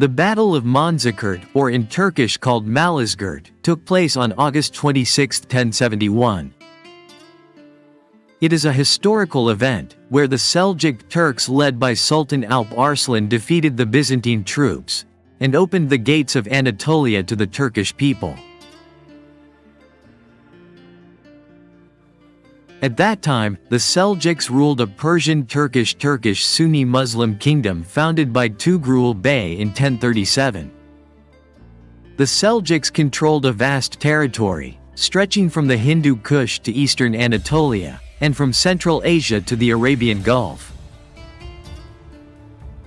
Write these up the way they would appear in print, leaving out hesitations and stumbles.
The Battle of Manzikert, or in Turkish called Malazgirt, took place on August 26, 1071. It is a historical event, where the Seljuk Turks led by Sultan Alp Arslan defeated the Byzantine troops, and opened the gates of Anatolia to the Turkish people. At that time, the Seljuks ruled a Persian Turkish-Turkish Sunni Muslim kingdom founded by Tughrul Bey in 1037. The Seljuks controlled a vast territory, stretching from the Hindu Kush to eastern Anatolia, and from Central Asia to the Arabian Gulf.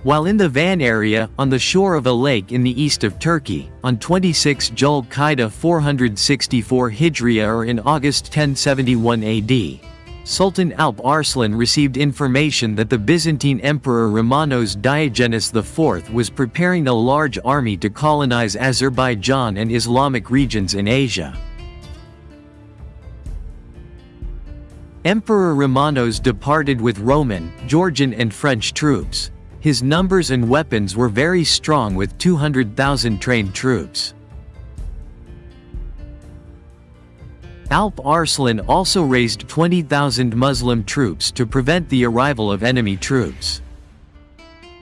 While in the Van area, on the shore of a lake in the east of Turkey, on 26 Zulqa'dah 464 Hijriya or in August 1071 AD, Sultan Alp Arslan received information that the Byzantine Emperor Romanos Diogenes IV was preparing a large army to colonize Azerbaijan and Islamic regions in Asia. Emperor Romanos departed with Roman, Georgian and French troops. His numbers and weapons were very strong with 200,000 trained troops. Alp Arslan also raised 20,000 Muslim troops to prevent the arrival of enemy troops.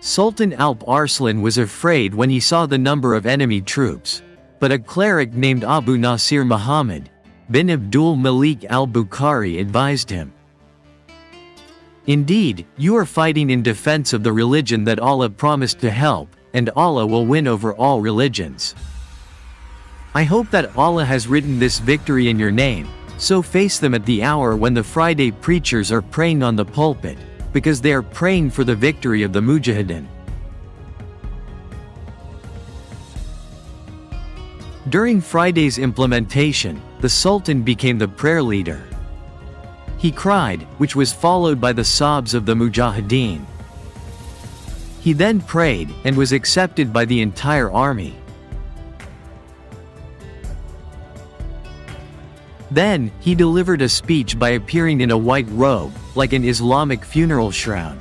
Sultan Alp Arslan was afraid when he saw the number of enemy troops, but a cleric named Abu Nasir Muhammad bin Abdul Malik al-Bukhari advised him, "Indeed, you are fighting in defense of the religion that Allah promised to help, and Allah will win over all religions. I hope that Allah has written this victory in your name, so face them at the hour when the Friday preachers are praying on the pulpit, because they are praying for the victory of the Mujahideen." During Friday's implementation, the Sultan became the prayer leader. He cried, which was followed by the sobs of the Mujahideen. He then prayed, and was accepted by the entire army. Then, he delivered a speech by appearing in a white robe, like an Islamic funeral shroud.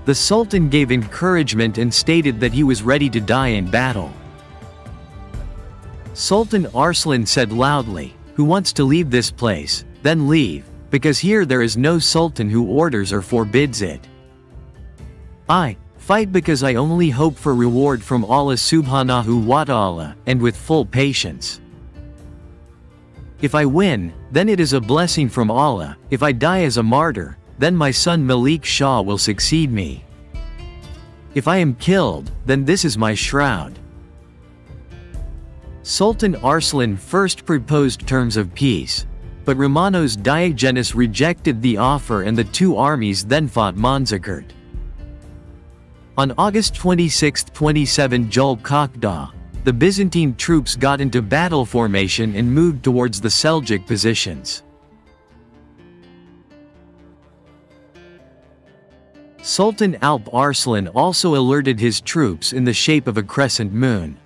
The Sultan gave encouragement and stated that he was ready to die in battle. Sultan Arslan said loudly, "Who wants to leave this place, then leave, because here there is no sultan who orders or forbids it. I fight because I only hope for reward from Allah subhanahu wa ta'ala, and with full patience. If I win, then it is a blessing from Allah. If I die as a martyr, then my son Malik Shah will succeed me. If I am killed, then this is my shroud." Sultan Arslan first proposed terms of peace, but Romanos Diogenes rejected the offer and the two armies then fought Manzikert. On August 26, 27 Zulqa'dah, the Byzantine troops got into battle formation and moved towards the Seljuk positions. Sultan Alp Arslan also alerted his troops in the shape of a crescent moon.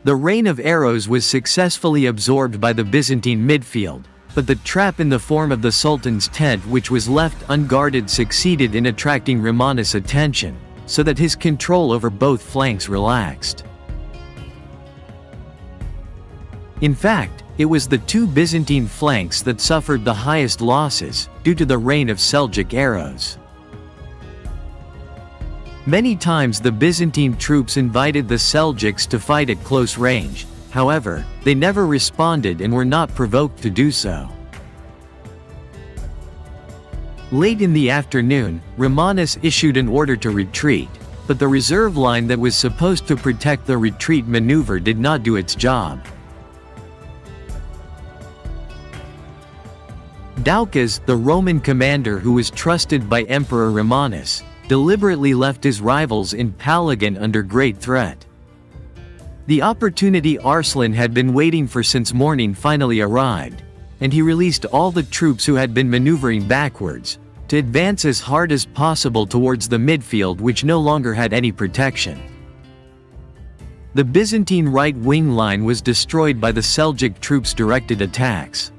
The rain of arrows was successfully absorbed by the Byzantine midfield, but the trap in the form of the Sultan's tent which was left unguarded succeeded in attracting Romanos' attention, so that his control over both flanks relaxed. In fact, it was the two Byzantine flanks that suffered the highest losses, due to the rain of Seljuk arrows. Many times the Byzantine troops invited the Seljuks to fight at close range, however, they never responded and were not provoked to do so. Late in the afternoon, Romanos issued an order to retreat, but the reserve line that was supposed to protect the retreat maneuver did not do its job. Doukas, the Roman commander who was trusted by Emperor Romanos, deliberately left his rivals in Palagan under great threat. The opportunity Arslan had been waiting for since morning finally arrived, and he released all the troops who had been maneuvering backwards, to advance as hard as possible towards the midfield which no longer had any protection. The Byzantine right wing line was destroyed by the Seljuk troops' directed attacks.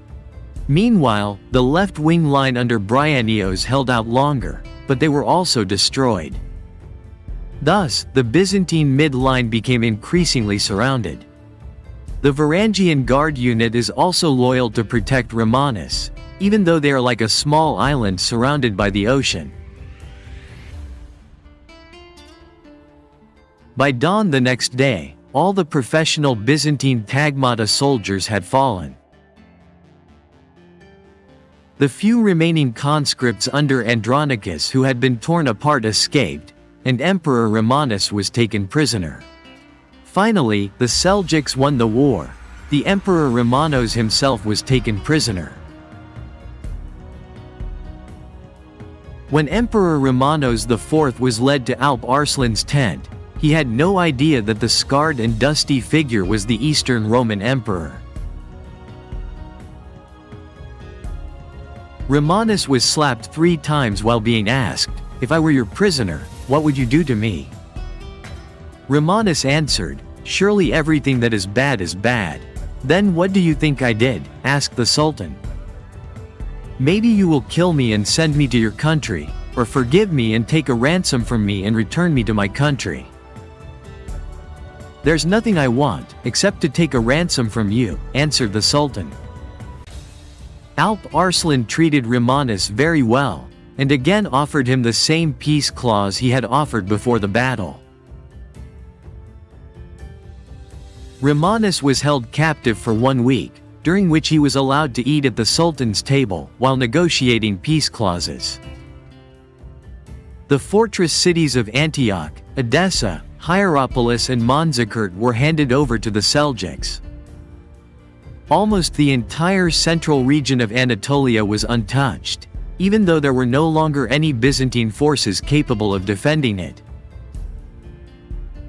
Meanwhile, the left wing line under Bryennios held out longer, but they were also destroyed. Thus, the Byzantine midline became increasingly surrounded. The Varangian Guard unit is also loyal to protect Romanus, even though they are like a small island surrounded by the ocean. By dawn the next day, all the professional Byzantine Tagmata soldiers had fallen. The few remaining conscripts under Andronicus who had been torn apart escaped, and Emperor Romanus was taken prisoner. Finally, the Seljuks won the war. The Emperor Romanos himself was taken prisoner. When Emperor Romanos IV was led to Alp Arslan's tent, he had no idea that the scarred and dusty figure was the Eastern Roman Emperor. Romanus was slapped 3 times while being asked, "If I were your prisoner, what would you do to me?" Romanus answered, "Surely everything that is bad is bad." "Then what do you think I did?" asked the Sultan. "Maybe you will kill me and send me to your country, or forgive me and take a ransom from me and return me to my country." "There's nothing I want, except to take a ransom from you," answered the Sultan. Alp Arslan treated Romanus very well, and again offered him the same peace clause he had offered before the battle. Romanus was held captive for 1 week, during which he was allowed to eat at the Sultan's table, while negotiating peace clauses. The fortress cities of Antioch, Edessa, Hierapolis and Manzikert were handed over to the Seljuks. Almost the entire central region of Anatolia was untouched, even though there were no longer any Byzantine forces capable of defending it.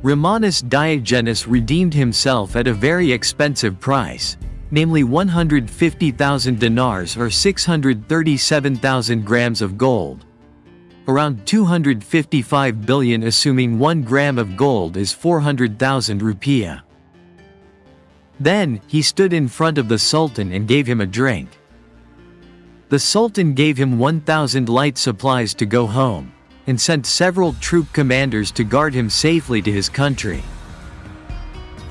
Romanus Diogenes redeemed himself at a very expensive price, namely 150,000 dinars or 637,000 grams of gold. Around 255 billion, assuming 1 gram of gold is 400,000 rupiah. Then, he stood in front of the Sultan and gave him a drink. The Sultan gave him 1,000 light supplies to go home, and sent several troop commanders to guard him safely to his country.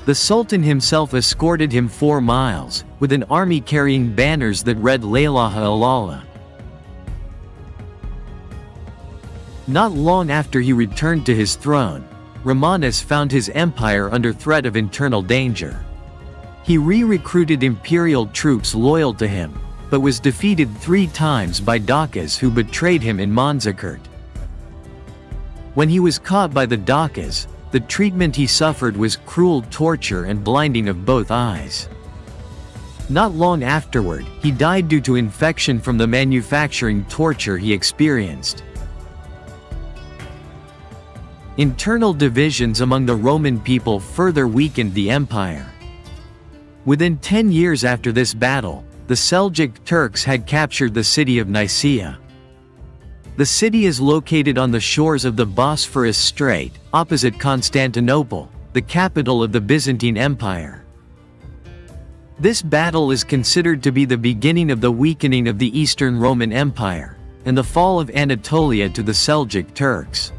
The Sultan himself escorted him 4 miles, with an army carrying banners that read La ilaha illallah. Not long after he returned to his throne, Romanus found his empire under threat of internal danger. He re-recruited imperial troops loyal to him, but was defeated 3 times by Dakas who betrayed him in Manzikert. When he was caught by the Dakas, the treatment he suffered was cruel torture and blinding of both eyes. Not long afterward, he died due to infection from the manufacturing torture he experienced. Internal divisions among the Roman people further weakened the empire. Within 10 years after this battle, the Seljuk Turks had captured the city of Nicaea. The city is located on the shores of the Bosphorus Strait, opposite Constantinople, the capital of the Byzantine Empire. This battle is considered to be the beginning of the weakening of the Eastern Roman Empire, and the fall of Anatolia to the Seljuk Turks.